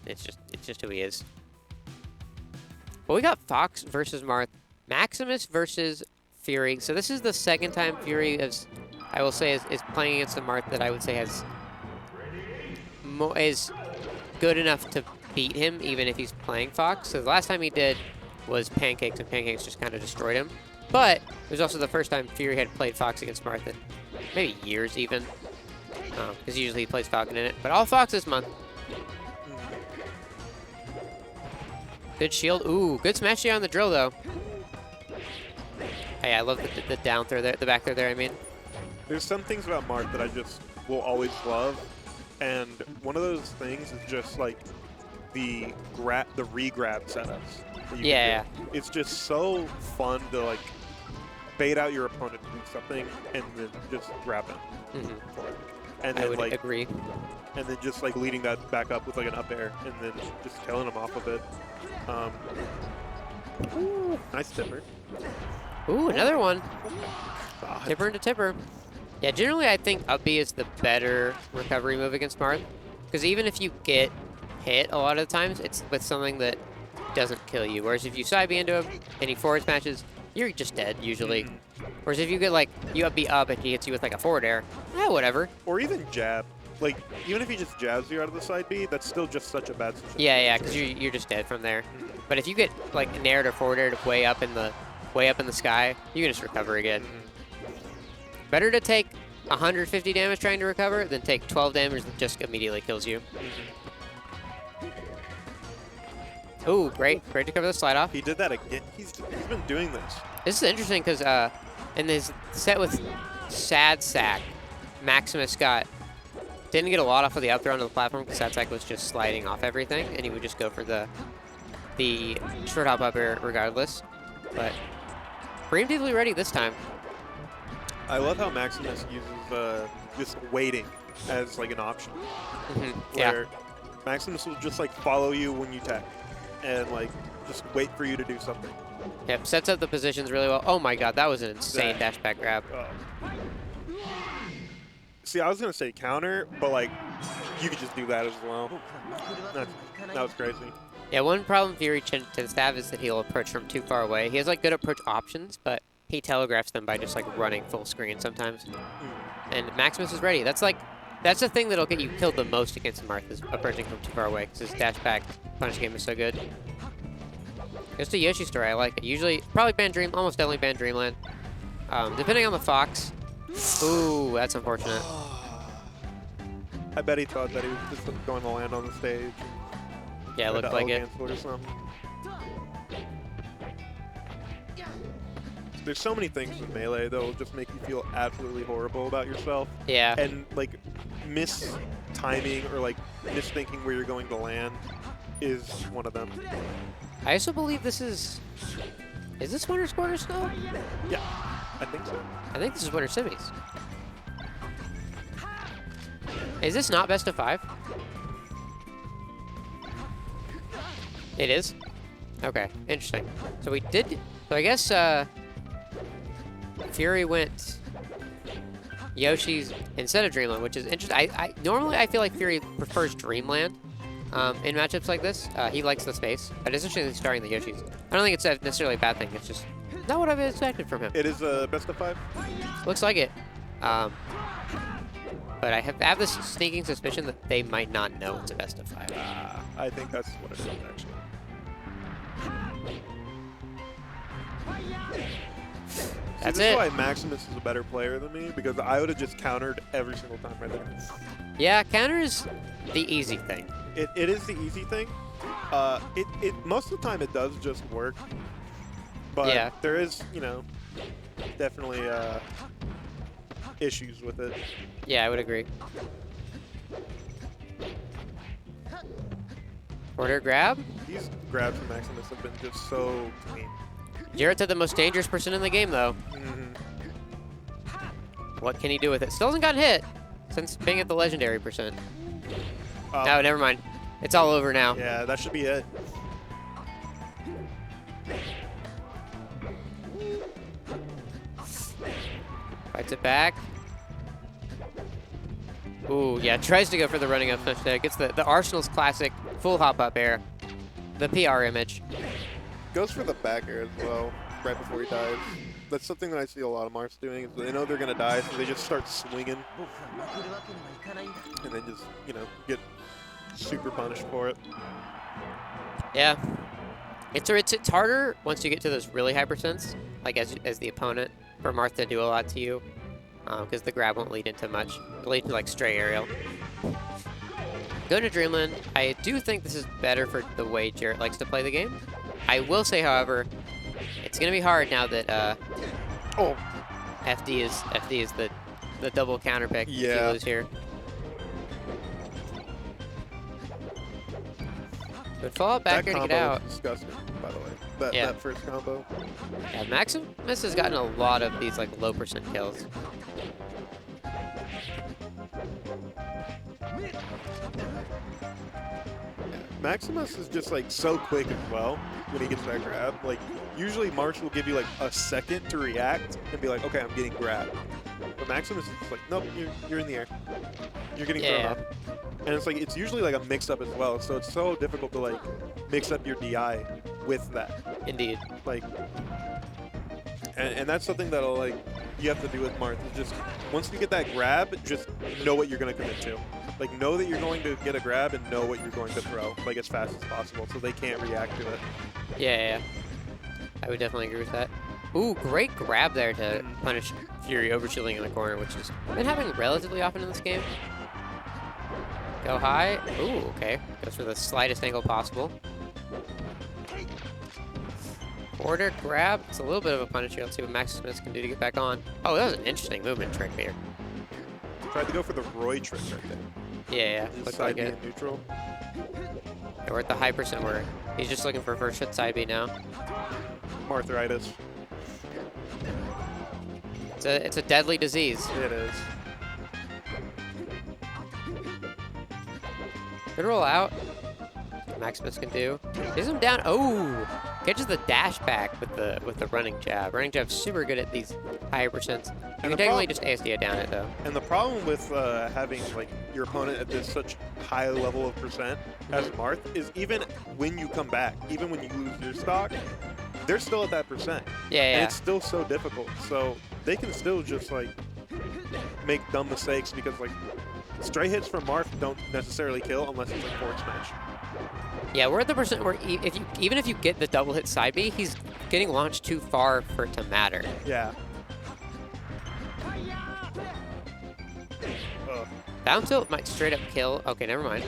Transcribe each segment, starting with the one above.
it's just who he is. But we got Fox versus Marth, Maximus versus Fury. So this is the second time Fury is, I will say, is playing against a Marth that I would say is good enough to beat him, even if he's playing Fox. So the last time he did was Pancakes, and Pancakes just kind of destroyed him. But it was also the first time Fury had played Fox against Marth in maybe years even, because usually he plays Falcon in it. But all Fox this month. Good shield. Ooh, good smash down on the drill, though. Hey, I love the down throw there, the back throw there, I mean. There's some things about Marth that I just will always love. And one of those things is just like the re-grab setups. Yeah. It's just so fun to like bait out your opponent to do something and then just grab them. And then, I would agree. And then just like leading that back up with like an up air and then just killing them off of it. Ooh, nice tipper. Ooh, another one. God. Tipper into tipper. Yeah, generally I think up B is the better recovery move against Marth. Because even if you get hit a lot of the times, it's with something that doesn't kill you. Whereas if you side B into him and he forward smashes, you're just dead usually. Whereas if you get like, you up B up and he hits you with like a forward air, whatever. Or even jab. Like, even if he just jabs you out of the side B, that's still just such a bad situation. Yeah, because you're just dead from there. But if you get like nared or forward aired way up in the sky, you can just recover again. Better to take 150 damage trying to recover than take 12 damage that just immediately kills you. Ooh, great to cover the slide off. He did that again. He's been doing this. This is interesting because in this set with Sad Sack, Maximus didn't get a lot off of the up throw onto the platform because Sad Sack was just sliding off everything, and he would just go for the short hop up air regardless. But preemptively ready this time. I love how Maximus uses just waiting as like an option. Where Maximus will just like follow you when you tech and like just wait for you to do something. Yep, sets up the positions really well. Oh my god, that was an insane dash back grab. See, I was going to say counter, but like you could just do that as well. That was crazy. Yeah, one problem Fury tends to have is that he'll approach from too far away. He has like good approach options, but he telegraphs them by just like running full screen sometimes. And Maximus is ready. That's the thing that'll get you killed the most against Marth is approaching from too far away because his dash back punish game is so good. Just a Yoshi story, I like it. Usually, probably ban Dream, almost definitely ban Dreamland. Depending on the Fox. Ooh, that's unfortunate. I bet he thought that he was just going to land on the stage. Yeah, it looked like it. Or something. There's so many things in Melee that will just make you feel absolutely horrible about yourself. Yeah. And like timing or like misthinking where you're going to land is one of them. I also believe this is this Winner's Quarters still? Yeah, I think so. I think this is Winter Semis. Is this not best of 5? It is? Okay, interesting. So we did, so I guess Fury went Yoshi's instead of Dreamland, which is interesting. Normally I feel like Fury prefers Dreamland in matchups like this. He likes the space, but it's interesting he's starting the Yoshis. I don't think it's necessarily a bad thing. It's just not what I've expected from him. It is a best of 5? Looks like it. But I have this sneaking suspicion that they might not know it's a best of 5. I think that's what it is, actually. That's this it. is why Maximus is a better player than me, because I would have just countered every single time right there. Yeah, counter is the easy thing. It is the easy thing. Most of the time it does just work. But yeah, there is, you know, definitely issues with it. Yeah, I would agree. Order grab? These grabs from Maximus have been just so clean. You're to the most dangerous person in the game, though. What can he do with it? Still hasn't gotten hit since being at the legendary percent. No, never mind. It's all over now. Yeah, that should be it. Fights it back. Ooh, yeah, tries to go for the running up touch there. Gets the Arsenal's classic Full hop up air. The PR image. Goes for the back air as well, right before he dives. That's something that I see a lot of Marths doing. Is they know they're gonna die, so they just start swinging, and then just get super punished for it. Yeah. It's harder once you get to those really high percents, like as the opponent, for Marth to do a lot to you, because the grab won't lead into much. It'll lead to like stray aerial. Going to Dreamland, I do think this is better for the way Jarrett likes to play the game. I will say, however, it's gonna be hard now that FD is the double counter pick. Yeah. If you lose here. Good fall back here to get out. Is disgusting, by the way. That first combo. Yeah, Maximus has gotten a lot of these like low percent kills. Maximus is just like so quick as well when he gets that grab. Like usually March will give you like a second to react and be like, okay, I'm getting grabbed. But Maximus is just like, nope, you're in the air. You're getting thrown up. And it's like it's usually like a mix up as well. So it's so difficult to like mix up your DI with that. Indeed. Like and that's something that'll like you have to do with Marth. Is just once you get that grab, just know what you're gonna commit to. Like, know that you're going to get a grab and know what you're going to throw, like, as fast as possible, so they can't react to it. Yeah. I would definitely agree with that. Ooh, great grab there to punish Fury overshielding in the corner, which has been happening relatively often in this game. Go high. Ooh, okay. Goes for the slightest angle possible. Forward grab. It's a little bit of a punish here. Let's see what Maximus can do to get back on. Oh, that was an interesting movement trick here. Tried to go for the Roy trick right there. Yeah, looks like it. Neutral. Yeah, we're at the high percent where he's just looking for first hit side B now. Marthritis. It's a deadly disease. It is. Good roll out. Maximus can do. Takes him down. Oh, catches the dash back with the running jab. Running jab's super good at these higher percents. You can technically just ASD down it though. And the problem with having like your opponent at this such high level of percent as Marth is even when you come back, even when you lose your stock, they're still at that percent. Yeah. And it's still so difficult. So they can still just like make dumb mistakes because like stray hits from Marth don't necessarily kill unless it's a forward smash. Yeah, we're at the percent where even if you get the double hit side B, he's getting launched too far for it to matter. Yeah. Down tilt might straight up kill. Okay, never mind.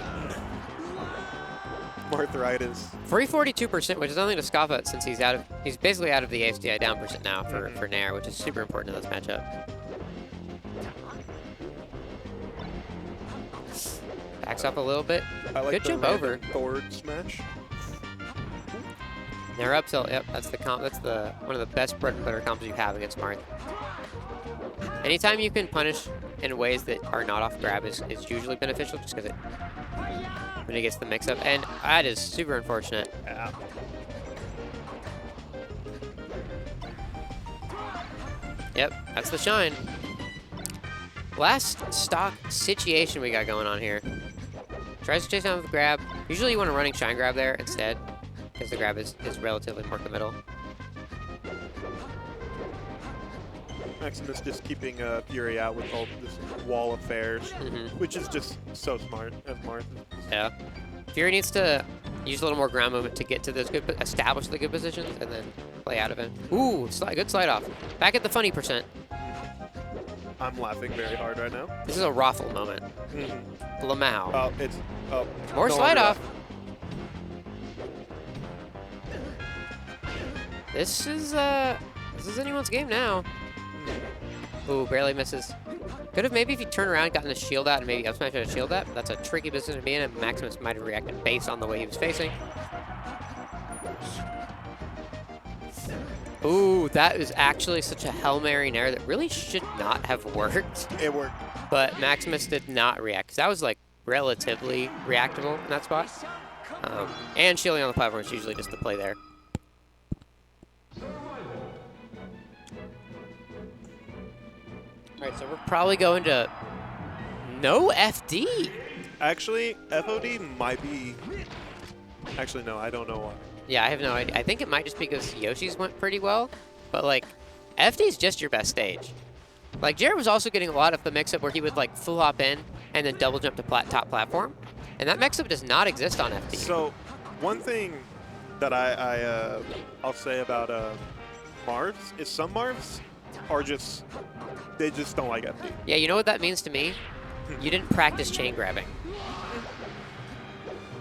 Marthritis. 342%, which is nothing to scoff at since he's basically out of the ASDI down percent now for Nair, which is super important in this matchup. Backs up a little bit. Good jump over. Forward smash. Nair up tilt. Yep, that's one of the best bread and butter combos you have against Marth. Anytime you can punish in ways that are not off grab is usually beneficial, just because when it gets the mix up, and that is super unfortunate. Yeah. Yep, that's the shine. Last stock situation we got going on here. Tries to chase down with the grab. Usually you want a running shine grab there instead, because the grab is relatively more committal. Maximus just keeping Fury out with all this wall of fairs, which is just so smart as Marth. Yeah. Fury needs to use a little more ground movement to get to those establish the good positions, and then play out of it. Ooh, good slide off. Back at the funny percent. I'm laughing very hard right now. This is a Raffle moment. Lamau. Oh, it's more slide off. This is anyone's game now. Ooh, barely misses. Could have maybe if you turn around, gotten a shield out, and maybe up smash out a shield out. That's a tricky position to be in, and Maximus might have reacted based on the way he was facing. Ooh, that is actually such a Hail Mary Nair that really should not have worked. It worked. But Maximus did not react, because that was like relatively reactable in that spot. And shielding on the platform is usually just the play there. All right, so we're probably going to no FD. Actually, FOD might be... Actually, no, I don't know why. Yeah, I have no idea. I think it might just because Yoshi's went pretty well, but like, FD's just your best stage. Like, Jared was also getting a lot of the mix-up where he would like full hop in and then double jump to top platform, and that mix-up does not exist on FD. So, one thing that I'll say about Marths is some Marths are just, they just don't like FD. Yeah, you know what that means to me? You didn't practice chain grabbing.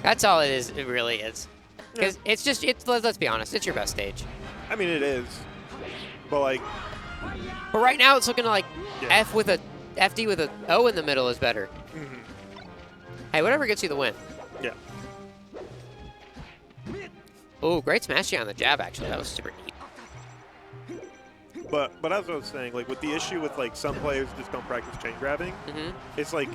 That's all it is. It really is. Because it's just, let's be honest, it's your best stage. I mean, it is. But like... But right now it's looking like FD with a O in the middle is better. Hey, whatever gets you the win. Yeah. Oh, great smash on the jab, actually. That was super neat. But as I was saying, like with the issue with like some players just don't practice chain grabbing, it's like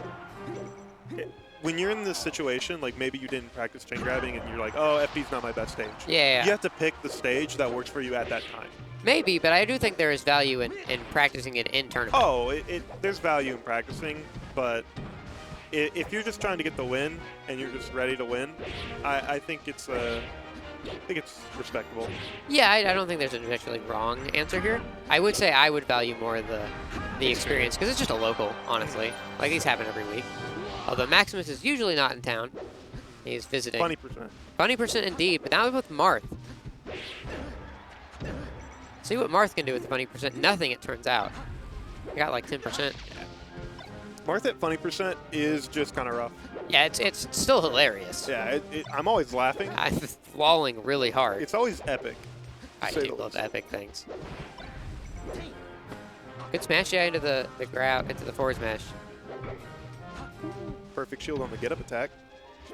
when you're in this situation, like maybe you didn't practice chain grabbing and you're like, oh, FD's not my best stage. Yeah. You have to pick the stage that works for you at that time. Maybe, but I do think there is value in practicing it in tournament. Oh, there's value in practicing, but if you're just trying to get the win and you're just ready to win, I think it's respectable. Yeah, I don't think there's a particularly wrong answer here. I would say I would value more the experience because it's just a local, honestly. Like these happen every week. Although Maximus is usually not in town, he's visiting. Funny percent indeed, but now with Marth. See what Marth can do with the funny percent. Nothing, it turns out. I got like 10%. Marth at funny percent is just kind of rough. Yeah, it's still hilarious. Yeah, I'm always laughing. I'm walling really hard. It's always epic. I do love epic things. Good smash into the grab, into the forward smash. Perfect shield on the get up attack.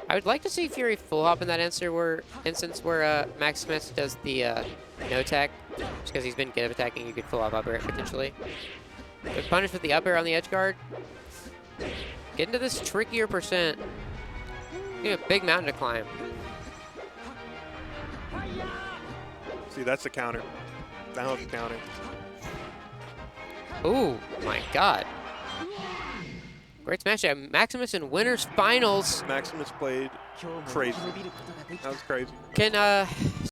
I would like to see Fury full hop in that instance where Maximus does the no tech, just because he's been get up attacking. You could full hop up air potentially. Good punish with the up air on the edge guard. Get into this trickier percent. You have a big mountain to climb. See, that's the counter. That was the counter. Ooh, my God. Great smash at Maximus in winners finals. Maximus played crazy. That was crazy. Can